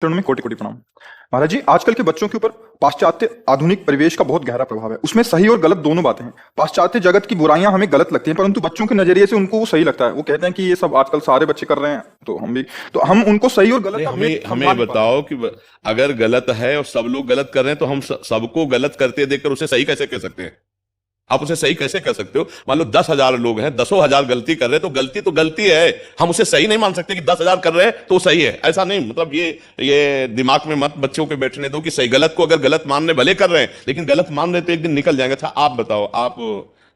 चरणों में कोटि कोटि प्रणाम। महाराज जी, आजकल के बच्चों के ऊपर पाश्चात्य आधुनिक परिवेश का बहुत गहरा प्रभाव है। उसमें सही और गलत दोनों बातें हैं। पाश्चात्य जगत की बुराइयां हमें गलत लगती हैं, परंतु बच्चों के नजरिए से उनको वो सही लगता है। वो कहते हैं कि ये सब आजकल सारे बच्चे कर रहे हैं, तो हम भी, तो हम उनको सही और गलत नहीं, का हमें भेद समझा हमें नहीं पा रहे बताओ कि अगर गलत है और सब लोग गलत कर रहे हैं तो हम सबको गलत करते देखकर उसे सही कैसे कह सकते हैं? आप उसे सही कैसे कह सकते हो? मान लो 10,000 लोग हैं, 10,000 गलती कर रहे हैं, तो गलती है। हम उसे सही नहीं मान सकते कि 10,000 कर रहे हैं तो सही है। ऐसा नहीं, मतलब ये दिमाग में मत बच्चों के बैठने दो कि सही गलत को, अगर गलत मानने भले कर रहे हैं लेकिन गलत मान रहे तो एक दिन निकल जाएंगे। अच्छा आप बताओ, आप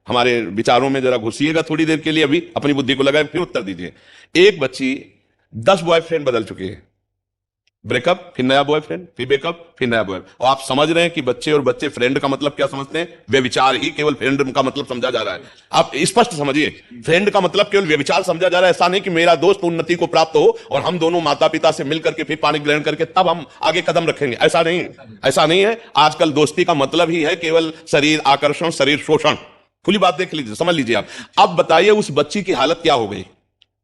हमारे विचारों में जरा घुसिएगा थोड़ी देर के लिए, अभी अपनी बुद्धि को लगाए, फिर उत्तर दीजिए। एक बच्ची 10 बॉयफ्रेंड बदल चुकी है, ब्रेकअप, फिर नया बॉयफ्रेंड, फिर ब्रेकअप, फिर नया बॉयफ्रेंड। और आप समझ रहे हैं कि बच्चे और बच्चे फ्रेंड का मतलब क्या समझते हैं? व्यभिचार ही केवल फ्रेंड का मतलब समझा जा रहा है। आप स्पष्ट समझिए, फ्रेंड का मतलब केवल व्यभिचार समझा जा रहा है। ऐसा नहीं कि मेरा दोस्त उन्नति को प्राप्त हो और हम दोनों माता पिता से मिलकर के फिर पानी ग्रहण करके तब हम आगे कदम रखेंगे। ऐसा नहीं, ऐसा नहीं है। आजकल दोस्ती का मतलब ही है केवल शरीर आकर्षण, शरीर शोषण। खुली बात देख लीजिए, समझ लीजिए आप। अब बताइए उस बच्ची की हालत क्या हो गई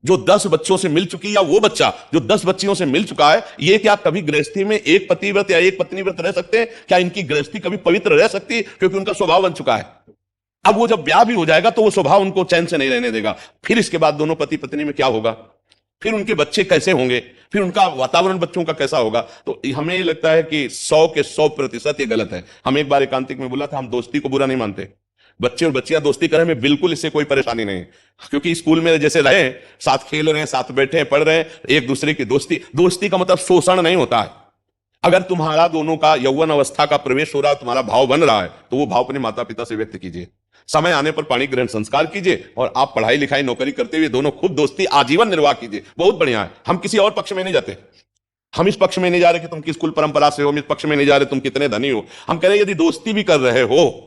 जो 10 बच्चों से मिल चुकी, या वो बच्चा जो 10 बच्चियों से मिल चुका है। ये क्या कभी गृहस्थी में एक पतिव्रत या एक पत्नी व्रत रह सकते हैं? क्या इनकी गृहस्थी कभी पवित्र रह सकती है? क्योंकि उनका स्वभाव बन चुका है। अब वो जब ब्याह भी हो जाएगा तो वो स्वभाव उनको चैन से नहीं रहने देगा। फिर इसके बाद दोनों पति पत्नी में क्या होगा? फिर उनके बच्चे कैसे होंगे? फिर उनका वातावरण बच्चों का कैसा होगा? तो हमें ये लगता है कि 100 के 100% ये गलत है। हम एक बार एकांतिक में बोला था, हम दोस्ती को बुरा नहीं मानते। बच्चे और बच्चियां दोस्ती करें में बिल्कुल इससे कोई परेशानी नहीं है, क्योंकि स्कूल में जैसे रहे, साथ खेल रहे हैं, साथ बैठे हैं, पढ़ रहे हैं, एक दूसरे की दोस्ती का मतलब शोषण नहीं होता है। अगर तुम्हारा दोनों का यौवन अवस्था का प्रवेश हो रहा है, तुम्हारा भाव बन रहा है, तो वो भाव अपने माता पिता से व्यक्त कीजिए। समय आने पर पाणी ग्रहण संस्कार कीजिए और आप पढ़ाई लिखाई नौकरी करते हुए दोनों खूब दोस्ती आजीवन निर्वाह कीजिए। बहुत बढ़िया है। हम किसी और पक्ष में नहीं जाते। हम इस पक्ष में नहीं जा रहे कि तुम किस कुल परंपरा से हो, हम इस पक्ष में नहीं जा रहे तुम कितने धनी हो। हम कह रहे यदि दोस्ती भी कर रहे हो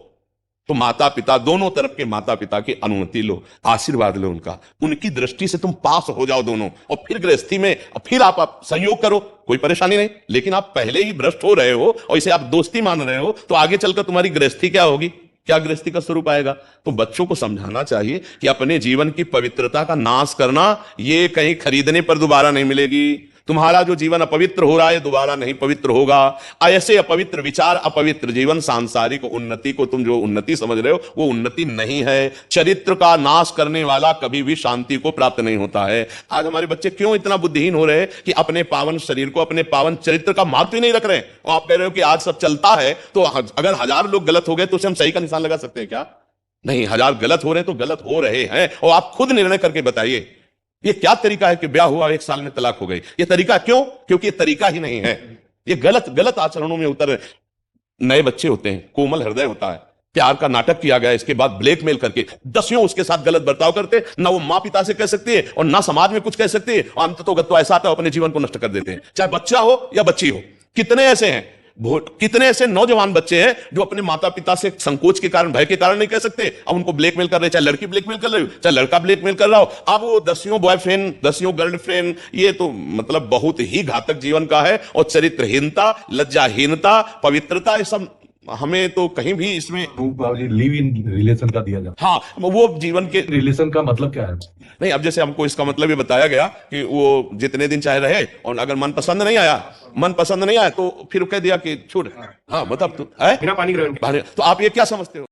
तो माता पिता, दोनों तरफ के माता पिता की अनुमति लो, आशीर्वाद लो उनका, उनकी दृष्टि से तुम पास हो जाओ दोनों, और फिर गृहस्थी में फिर आप संयोग करो, कोई परेशानी नहीं। लेकिन आप पहले ही भ्रष्ट हो रहे हो और इसे आप दोस्ती मान रहे हो, तो आगे चलकर तुम्हारी गृहस्थी क्या होगी? क्या गृहस्थी का स्वरूप आएगा? तो बच्चों को समझाना चाहिए कि अपने जीवन की पवित्रता का नाश करना ये कहीं खरीदने पर दोबारा नहीं मिलेगी। तुम्हारा जो जीवन अपवित्र हो रहा है दोबारा नहीं पवित्र होगा। ऐसे अपवित्र विचार, अपवित्र जीवन, सांसारिक उन्नति को तुम जो उन्नति समझ रहे हो वो उन्नति नहीं है। चरित्र का नाश करने वाला कभी भी शांति को प्राप्त नहीं होता है। आज हमारे बच्चे क्यों इतना बुद्धिहीन हो रहे हैं कि अपने पावन शरीर को, अपने पावन चरित्र का महत्व ही नहीं रख रहे हैं। और आप कह रहे हो कि आज सब चलता है, तो अगर 1000 लोग गलत हो गए तो उसे हम सही का निशान लगा सकते हैं क्या? नहीं, 1000 गलत हो रहे हैं तो गलत हो रहे हैं। और आप खुद निर्णय करके बताइए ये क्या तरीका है कि ब्याह हुआ 1 साल में तलाक हो गई? ये तरीका क्यों? क्योंकि ये तरीका ही नहीं है। ये गलत आचरणों में उतर नए बच्चे होते हैं, कोमल हृदय होता है, प्यार का नाटक किया गया, इसके बाद ब्लैकमेल करके दसियों उसके साथ गलत बर्ताव करते, ना वो माँ पिता से कह सकती है और ना समाज में कुछ कह सकती है, और अंततः तो ऐसा आता है अपने जीवन को नष्ट कर देते हैं, चाहे बच्चा हो या बच्ची हो। कितने ऐसे हैं, कितने ऐसे नौजवान बच्चे हैं जो अपने माता पिता से संकोच के कारण, भय के कारण नहीं कह सकते, अब उनको ब्लैकमेल कर रहे हैं। चाहे लड़की ब्लैकमेल कर रही हो, चाहे लड़का ब्लैकमेल कर रहा हो। अब वो 10 बॉयफ्रेंड, 10 गर्लफ्रेंड, ये तो मतलब बहुत ही घातक जीवन का है। और चरित्रहीनता, लज्जाहीनता, पवित्रता, ये सब हमें तो कहीं भी इसमें लिव इन रिलेशन का दिया जाता। हाँ, वो जीवन के रिलेशन का मतलब क्या है? नहीं, अब जैसे हमको इसका मतलब ये बताया गया कि वो जितने दिन चाहे रहे, और अगर मन पसंद नहीं आया तो फिर कह दिया कि छोड़। हाँ, मतलब तो है, बिना पानी ग्रहण तो आप ये क्या समझते हो?